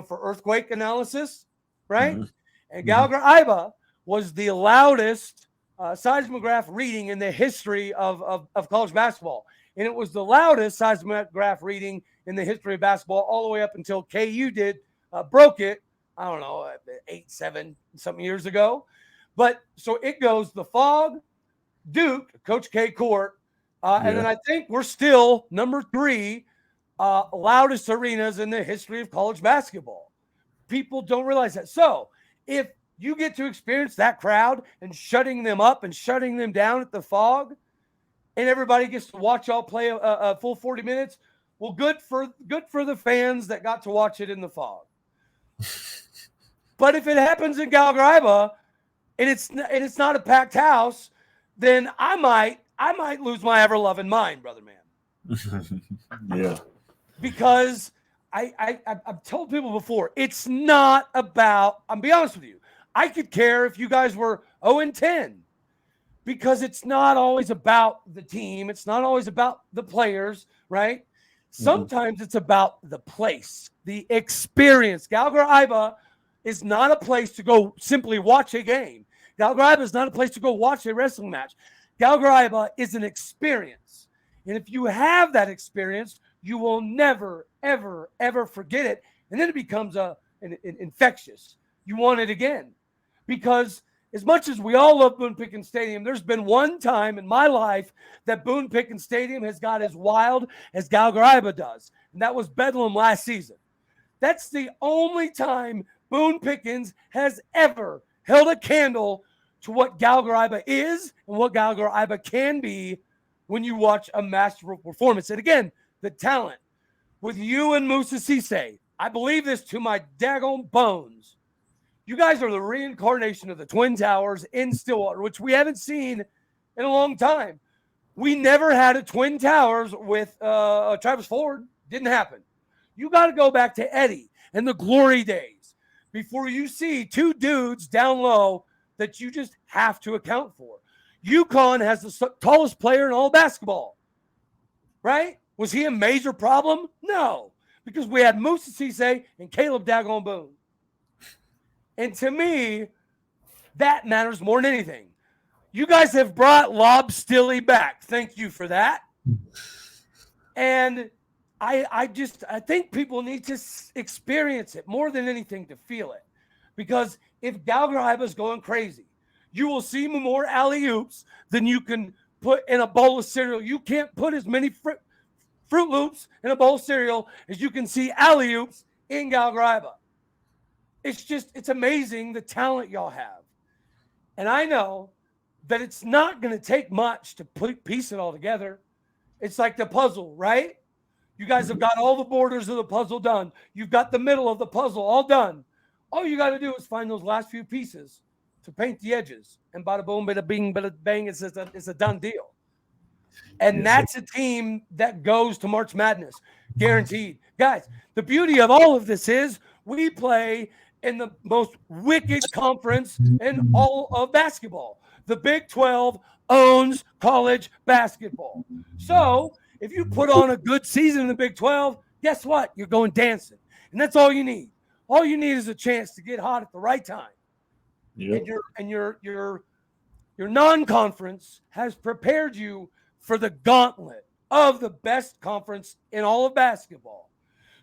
for earthquake analysis, right? Mm-hmm. And Gallagher-Iba was the loudest seismograph reading in the history of college basketball. And it was the loudest seismograph reading in the history of basketball all the way up until KU broke it, I don't know, 8-7 something years ago. But so it goes the Phog, Duke, Coach K Court, and then I think we're still number 3 loudest arenas in the history of college basketball. People don't realize that. So if you get to experience that crowd and shutting them up and shutting them down at the Phog, and everybody gets to watch y'all play a full 40 minutes, well, good for the fans that got to watch it in the Phog. But if it happens in Gallagher-Iba and it's not a packed house, then I might lose my ever-loving mind, brother man. Yeah. Because I've told people before, it's not about, I'll be honest with you, I could care if you guys were 0-10 because it's not always about the team. It's not always about the players, right? Sometimes it's about the place, the experience. Gallagher-Iba is not a place to go simply watch a game. Gallagher-Iba is not a place to go watch a wrestling match. Gallagher-Iba is an experience. And if you have that experience, you will never, ever, ever forget it. And then it becomes an infectious. You want it again. Because as much as we all love Boone Pickens Stadium, there's been one time in my life that Boone Pickens Stadium has got as wild as Gallagher-Iba does. And that was Bedlam last season. That's the only time Boone Pickens has ever held a candle to what Gallagher-Iba is and what Gallagher-Iba can be when you watch a masterful performance. And again, the talent with you and Musa Cisse, I believe this to my daggone bones. You guys are the reincarnation of the Twin Towers in Stillwater, which we haven't seen in a long time. We never had a Twin Towers with Travis Ford. Didn't happen. You got to go back to Eddie and the glory days before you see 2 dudes down low that you just have to account for. UConn has the tallest player in all basketball, right? Was he a major problem? No, because we had Musa Cisse and Caleb Daggone Boone. And to me, that matters more than anything. You guys have brought Lob Stilly back. Thank you for that. And I think people need to experience it more than anything to feel it. Because if Gallagher-Iba is going crazy, you will see more alley-oops than you can put in a bowl of cereal. You can't put as many Fruit Loops in a bowl of cereal as you can see alley-oops in Gallagher-Iba. It's amazing the talent y'all have. And I know that it's not going to take much to piece it all together. It's like the puzzle, right? You guys have got all the borders of the puzzle done. You've got the middle of the puzzle all done. All you got to do is find those last few pieces to paint the edges. And bada boom, bada bing, bada bang, it's a done deal. And that's a team that goes to March Madness, guaranteed. Guys, the beauty of all of this is we play in the most wicked conference in all of basketball. The Big 12 owns college basketball. So if you put on a good season in the Big 12, guess what? You're going dancing. And that's all you need. All you need is a chance to get hot at the right time. Yep. And your non-conference has prepared you for the gauntlet of the best conference in all of basketball.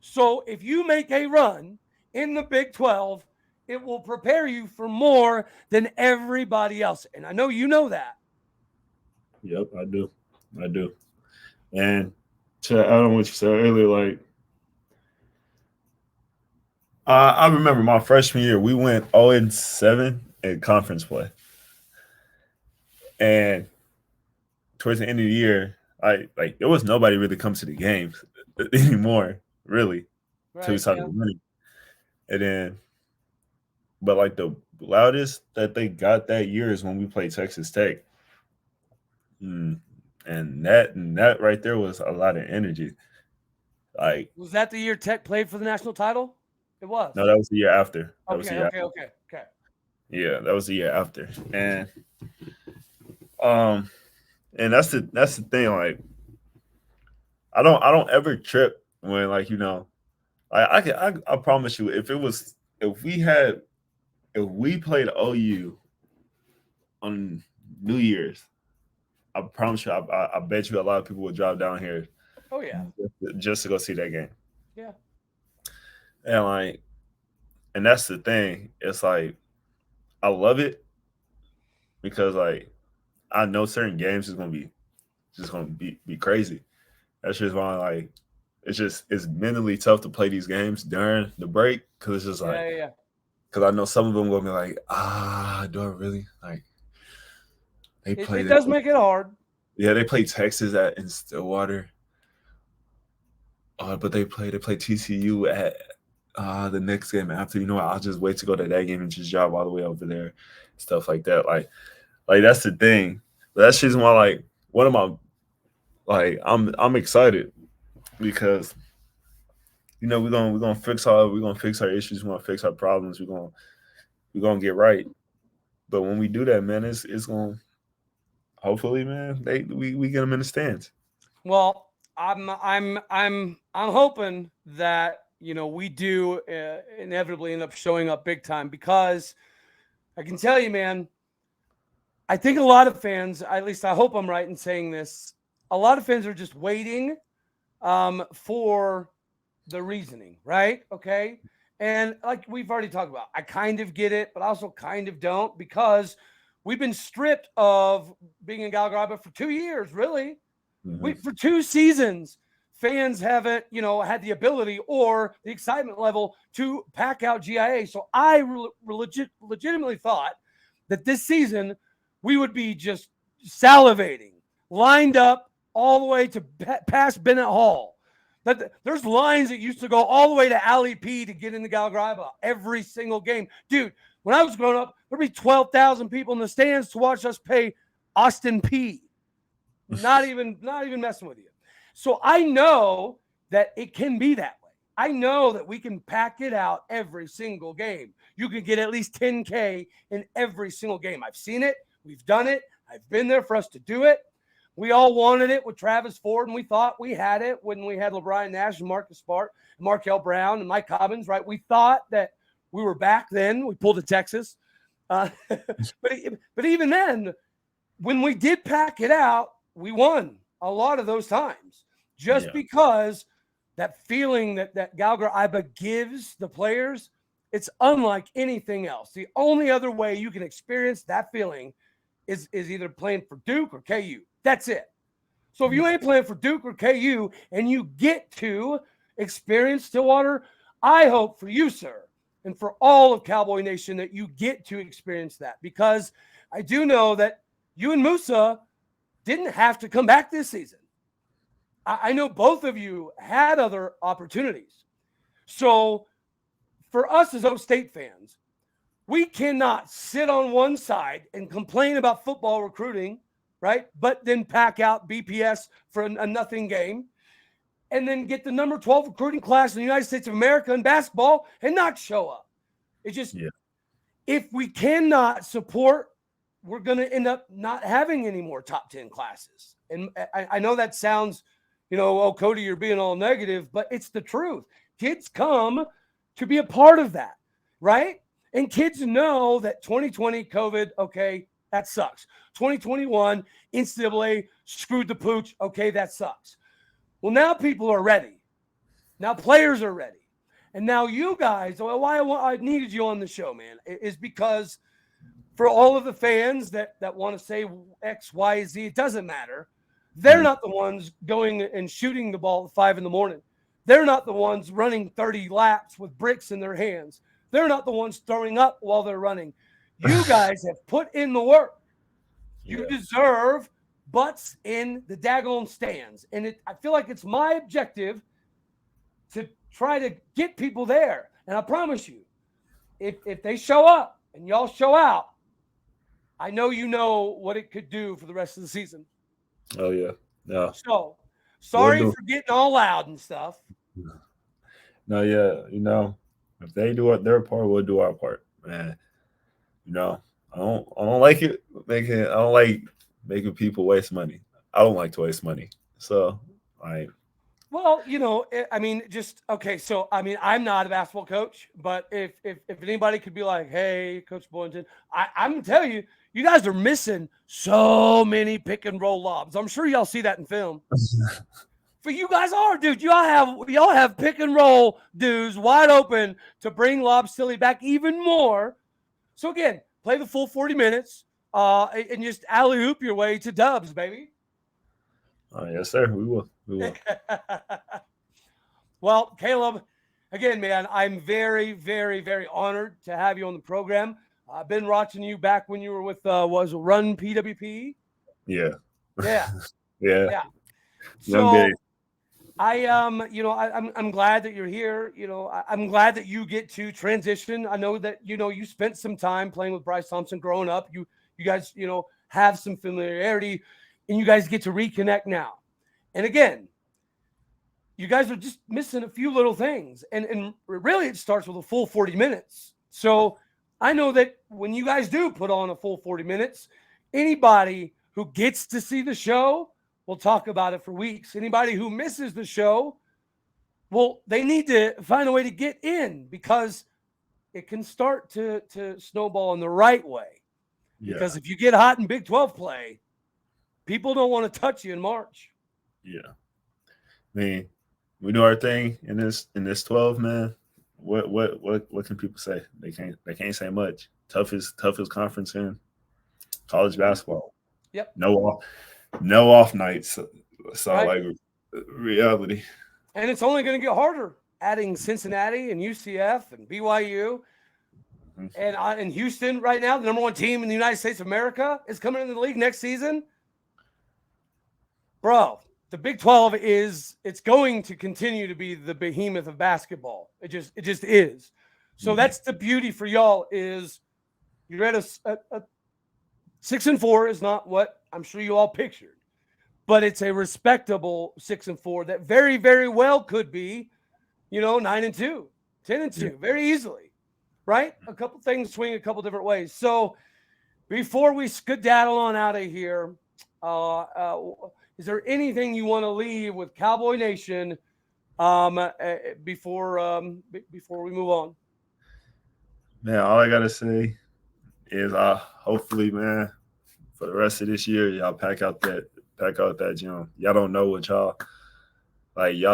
So if you make a run in the Big 12, it will prepare you for more than everybody else. And I know you know that. Yep, I do. And to add on what you said earlier, like, I remember my freshman year, we went 0-7 in conference play. And towards the end of the year, there was nobody really comes to the games anymore, really, until we started winning. And then, but like the loudest that they got that year is when we played Texas Tech. And that right there was a lot of energy. Like, was that the year Tech played for the national title? It was. No, that was the year after. Okay. Yeah, that was the year after. And that's the thing. Like, I don't ever trip when, like, you know, I promise you, if we played OU on New Year's, I promise you, I bet you a lot of people would drive down here. Oh yeah, just to go see that game. Yeah. And that's the thing. It's like, I love it because, like, I know certain games is gonna be crazy. That's just why, like, it's mentally tough to play these games during the break because it's just like, because I know some of them gonna be like, do I really like? They play. It does make it hard. Yeah, they play Texas in Stillwater. But they play TCU at the next game after. You know what? I'll just wait to go to that game and just drive all the way over there, stuff like that. Like that's the thing. But that's just why, like, one of my, like, I'm excited because, you know, we're gonna fix our issues. We're gonna fix our problems. We're gonna get right. But when we do that, man, it's gonna, hopefully, man, we get them in the stands. Well, I'm hoping that, you know, we do inevitably end up showing up big time, because I can tell you, man, I think a lot of fans, at least I hope I'm right in saying this, a lot of fans are just waiting for the reasoning, right? Okay. And like we've already talked about, I kind of get it, but I also kind of don't, because we've been stripped of being in Gallagher-Iba for 2 years, really. Mm-hmm. For 2 seasons, fans haven't, you know, had the ability or the excitement level to pack out GIA. So I legitimately thought that this season we would be just salivating, lined up all the way to past Bennett Hall. There's lines that used to go all the way to Alley P to get into Gallagher-Iba every single game. Dude, when I was growing up, there'd be 12,000 people in the stands to watch us play Austin P. Not even messing with you. So I know that it can be that way. I know that we can pack it out every single game. You can get at least 10K in every single game. I've seen it. We've done it. I've been there for us to do it. We all wanted it with Travis Ford, and we thought we had it when we had LeBron Nash and Marcus Smart, and Markel Brown, and Mike Cobbins, right? We thought that we were back then. We pulled to Texas. But even then, when we did pack it out, we won a lot of those times just because that feeling that Gallagher-Iba gives the players, it's unlike anything else. The only other way you can experience that feeling is either playing for Duke or KU. That's it. So if you ain't playing for Duke or KU and you get to experience Stillwater, I hope for you, sir, and for all of Cowboy Nation that you get to experience that, because I do know that you and Musa didn't have to come back this season. I know both of you had other opportunities. So for us as O State fans, we cannot sit on one side and complain about football recruiting, right? But then pack out BPS for a nothing game and then get the number 12 recruiting class in the United States of America in basketball and not show up. It just, if we cannot support, we're going to end up not having any more top 10 classes. And I know that sounds, oh, Cody, you're being all negative, but it's the truth. Kids come to be a part of that, right? And kids know that 2020 COVID, okay, that sucks. 2021 NCAA screwed the pooch, okay, that sucks. Well, now people are ready. Now players are ready. And now you guys, why I needed you on the show, man, is because for all of the fans that want to say X, Y, Z, it doesn't matter. They're not the ones going and shooting the ball at 5 a.m. They're not the ones running 30 laps with bricks in their hands. They're not the ones throwing up while they're running. You guys have put in the work. You deserve butts in the daggone stands. And I feel like it's my objective to try to get people there. And I promise you, if they show up and y'all show out, I know you know what it could do for the rest of the season. Oh, yeah. No. So, sorry for getting all loud and stuff. No, yeah, if they do their part, we'll do our part, man. I don't like it. I don't like making people waste money. I don't like to waste money. So, well, okay. So, I'm not a basketball coach, but if anybody could be like, hey, Coach Boynton, I'm going to tell you, you guys are missing so many pick and roll lobs. I'm sure y'all see that in film. But you guys are, dude. Y'all have pick and roll dudes wide open to bring Lob Silly back even more. So again, play the full 40 minutes and just alley oop your way to dubs, baby. Oh, yes, sir. We will. Well, Caleb, again, man, I'm very, very, very honored to have you on the program. I've been watching you back when you were with Run PWP. Yeah. Yeah. Yeah. So I'm glad that you're here. I'm glad that you get to transition. I know that, you spent some time playing with Bryce Thompson growing up. You guys, have some familiarity and you guys get to reconnect now. And again, you guys are just missing a few little things. And really it starts with a full 40 minutes. So I know that when you guys do put on a full 40 minutes, anybody who gets to see the show, we'll talk about it for weeks. Anybody who misses the show, well, they need to find a way to get in because it can start to snowball in the right way. Yeah. Because if you get hot in Big 12 play, people don't want to touch you in March. Yeah. I mean, we do our thing in this 12, man. What can people say? They can't say much. Toughest conference in college basketball. Yep. No off nights. Sound like reality. And it's only going to get harder. Adding Cincinnati and UCF and BYU and in Houston right now, the number 1 team in the United States of America is coming into the league next season. Bro, the Big 12 it's going to continue to be the behemoth of basketball. It just is. So that's the beauty for y'all is you're at a 6-4 is not what I'm sure you all pictured, but it's a respectable 6-4 that very, very well could be, 9-2, 10-2, very easily, right? A couple things swing a couple different ways. So before we skedaddle on out of here, is there anything you want to leave with Cowboy Nation before we move on? Man, all I gotta say is hopefully, man, for the rest of this year, y'all pack out that gym. Y'all don't know what y'all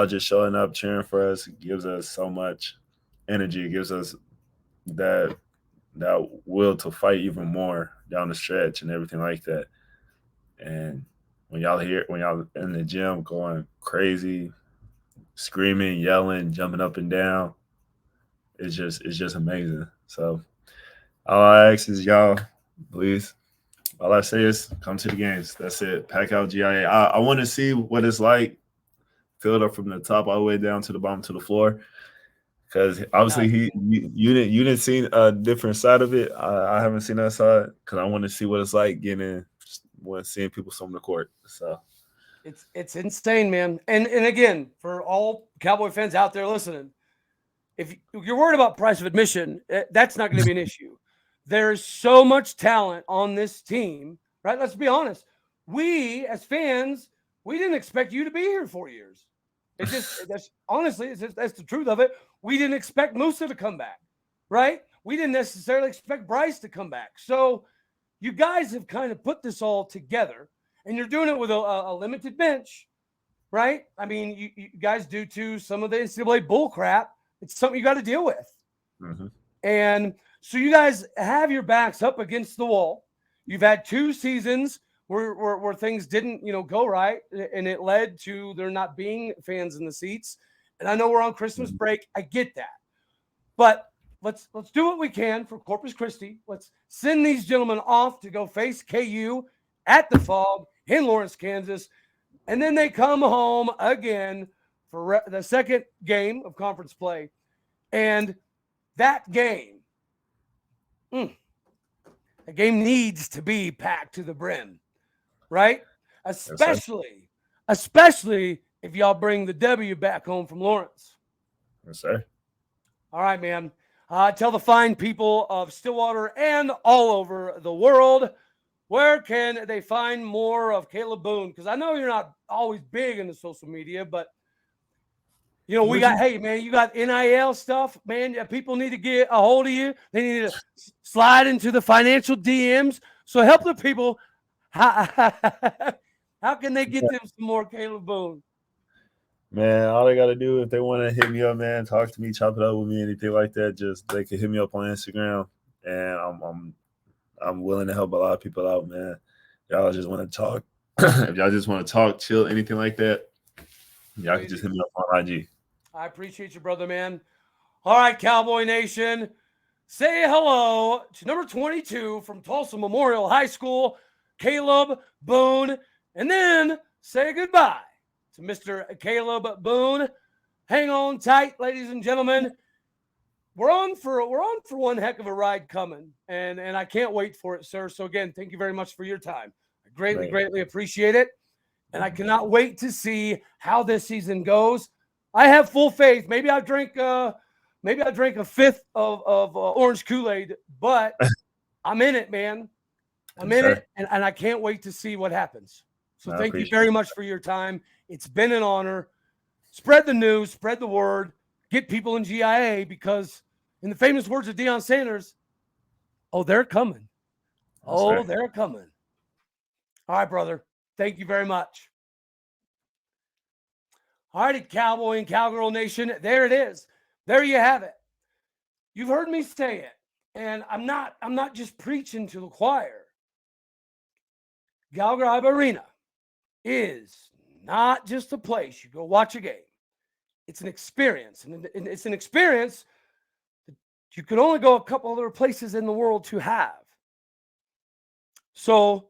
just showing up cheering for us gives us so much energy. It gives us that will to fight even more down the stretch and everything like that. And when y'all in the gym going crazy, screaming, yelling, jumping up and down, it's just amazing. So all I ask is y'all, please, all I say is come to the games. That's it. Pack out GIA. I want to see what it's like fielder from the top all the way down to the bottom to the floor. Because obviously you didn't see a different side of it. I haven't seen that side because I want to see what it's like seeing people storm the court. So it's insane, man. And again, for all Cowboy fans out there listening, if you're worried about price of admission, that's not going to be an issue. There's so much talent on this team, right? Let's be honest. We as fans, we didn't expect you to be here 4 years. That's the truth of it. We didn't expect Musa to come back, right? We didn't necessarily expect Bryce to come back. So you guys have kind of put this all together, and you're doing it with a limited bench, right? I mean, you guys, due to some of the NCAA bull crap, it's something you got to deal with. Mm-hmm. And so you guys have your backs up against the wall. You've had 2 seasons where things didn't, go right, and it led to there not being fans in the seats. And I know we're on Christmas break. I get that. But let's do what we can for Corpus Christi. Let's send these gentlemen off to go face KU at the Phog in Lawrence, Kansas. And then they come home again for the second game of conference play. And that game, the game needs to be packed to the brim, right? Especially if y'all bring the W back home from Lawrence. Yes, sir. All right, man. Tell the fine people of Stillwater and all over the world, where can they find more of Kalib Boone? Because I know you're not always big in the social media, but you got NIL stuff, man. People need to get a hold of you. They need to slide into the financial DMs. So help the people. How can they get them some more Kalib Boone? Man, all they got to do if they want to hit me up, man, talk to me, chop it up with me, anything like that, just they can hit me up on Instagram, and I'm willing to help a lot of people out, man. Y'all just want to talk. If y'all just want to talk, chill, anything like that, y'all can just hit me up on IG. I appreciate you, brother, man. All right, Cowboy Nation, say hello to number 22 from Tulsa Memorial High School, Kalib Boone, and then say goodbye to Mr. Kalib Boone. Hang on tight, ladies and gentlemen. We're on for one heck of a ride coming, and I can't wait for it, sir. So again, thank you very much for your time. I greatly appreciate it, and I cannot wait to see how this season goes. I have full faith. Maybe I drink a fifth of orange Kool-Aid, but I'm in it, man. I'm in it, and I can't wait to see what happens. So thank you very much for your time. It's been an honor. Spread the news, spread the word, get people in GIA, because in the famous words of Deion Sanders, they're coming. They're coming. All right, brother. Thank you very much. All righty, Cowboy and Cowgirl Nation. There it is. There you have it. You've heard me say it, and I'm not just preaching to the choir. Gallagher-Iba Arena is not just a place you go watch a game. It's an experience, and it's an experience that you could only go a couple other places in the world to have. So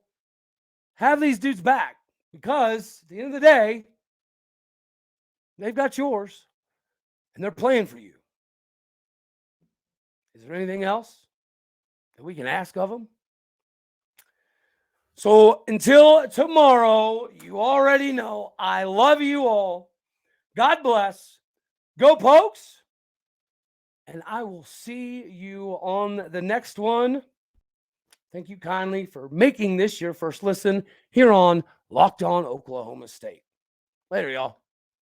have these dudes back, because at the end of the day, they've got yours, and they're playing for you. Is there anything else that we can ask of them? So until tomorrow, you already know I love you all. God bless. Go Pokes. And I will see you on the next one. Thank you kindly for making this your first listen here on Locked On Oklahoma State. Later, y'all.